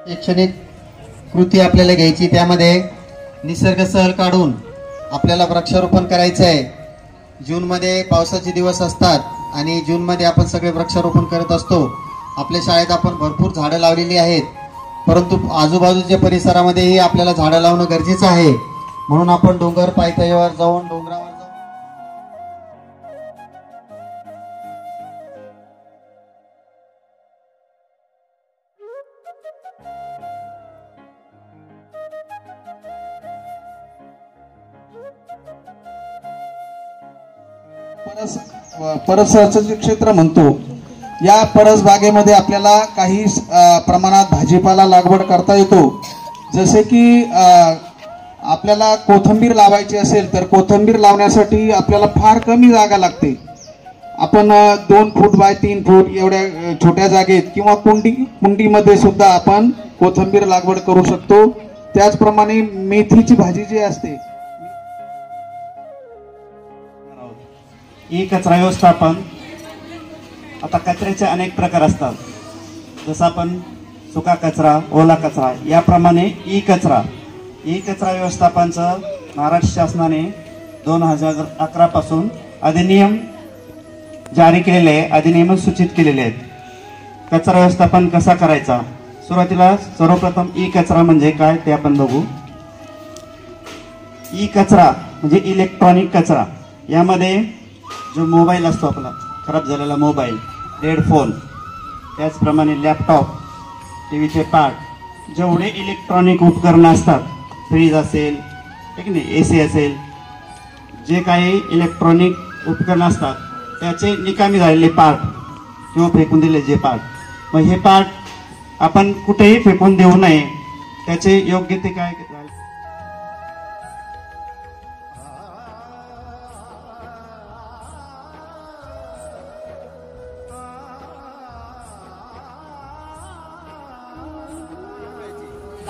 शैक्षणिक कृती आपल्याला घ्यायची, त्यामध्ये निसर्ग सहल काढून आपल्याला वृक्षारोपण करायचं आहे। जूनमध्ये पावसाचे दिवस असतात आणि जूनमध्ये आपण सगळे वृक्षारोपण करत असतो। आपल्या शाळेत आपण भरपूर झाडं लावलेली आहेत, परंतु आजूबाजूच्या परिसरामध्येही आपल्याला झाडं लावणं गरजेचं आहे। म्हणून आपण डोंगर पायथ्यावर जाऊन डोंगरावर परसचं जे क्षेत्र म्हणतो, या परस बागेमध्ये आपल्याला काही प्रमाणात भाजीपाला लागवड करता येतो। जसे की आपल्याला कोथिंबीर लावायची असेल तर कोथिंबीर लावण्यासाठी आपल्याला फार कमी जागा लागते। आपण 2 फूट बाय 3 फूट एवढ्या छोट्या जागेत किंवा कुंडीमध्ये सुद्धा आपण कोथिंबीर लागवड करू शकतो। त्याचप्रमाणे मेथीची भाजी जी असते, ई कचरा व्यवस्थापन। आता कचऱ्याचे अनेक प्रकार असतात, जसं आपण सुका कचरा, ओला कचरा, याप्रमाणे ई कचरा व्यवस्थापनचं महाराष्ट्र शासनाने 2011 पासून अधिनियम जारी केलेले आहे, अधिनियम सूचित केलेले आहेत। कचरा व्यवस्थापन कसा करायचा, सुरुवातीला सर्वप्रथम ई कचरा म्हणजे काय ते आपण बघू। ई कचरा म्हणजे इलेक्ट्रॉनिक कचरा। यामध्ये जो मोबाईल असतो, आपला खराब झालेला मोबाईल, हेडफोन, त्याचप्रमाणे लॅपटॉप, टीव्हीचे पार्ट, जेवढे इलेक्ट्रॉनिक उपकरणं असतात, फ्रीज असेल, ठीक नाही, AC असेल, जे काही इलेक्ट्रॉनिक उपकरणं असतात त्याचे निकामी झालेले पार्ट किंवा फेकून दिले जे पार्ट, मग हे पार्ट आपण कुठेही फेकून देऊ नये, त्याचे योग्य ते काय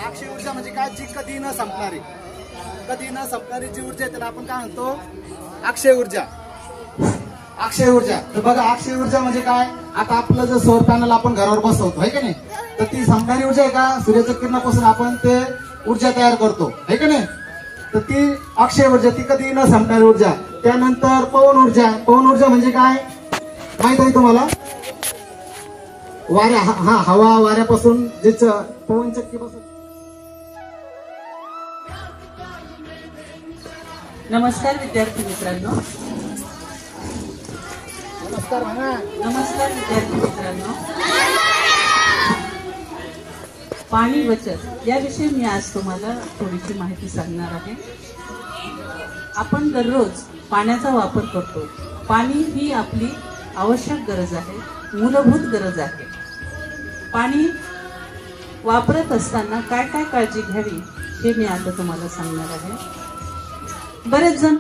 अक्षय ऊर्जा म्हणजे काय, जी कधी न संपणारी जी ऊर्जा आहे त्याला आपण काय म्हणतो, अक्षय ऊर्जा। अक्षय ऊर्जा, तर बघा अक्षय ऊर्जा म्हणजे काय, आता आपलं जर सौर पॅनल आपण घरावर बसवतो आहे का नाही, तर ती संपणारी ऊर्जा आहे का, सूर्याच्या किरणापासून आपण ते ऊर्जा तयार करतो आहे का नाही, तर ती अक्षय ऊर्जा, ती कधी न संपणारी ऊर्जा। त्यानंतर पवन ऊर्जा म्हणजे काय माहित आहे तुम्हाला, वाऱ्या, हवा वाऱ्यापासून जे पवन चक्कीपासून। नमस्कार विद्यार्थी मित्रांनो, नमस्कार विद्यार्थी मित्रांनो। पाणी बचत याविषयी मी आज तुम्हाला थोडीशी माहिती सांगणार आहे। आपण दररोज पाण्याचा वापर करतो। पाणी ही आपली आवश्यक गरज आहे, मूलभूत गरज आहे। पाणी वापरत असताना काय काय काळजी घ्यावी हे मी आता तुम्हाला सांगणार आहे। बरेच जण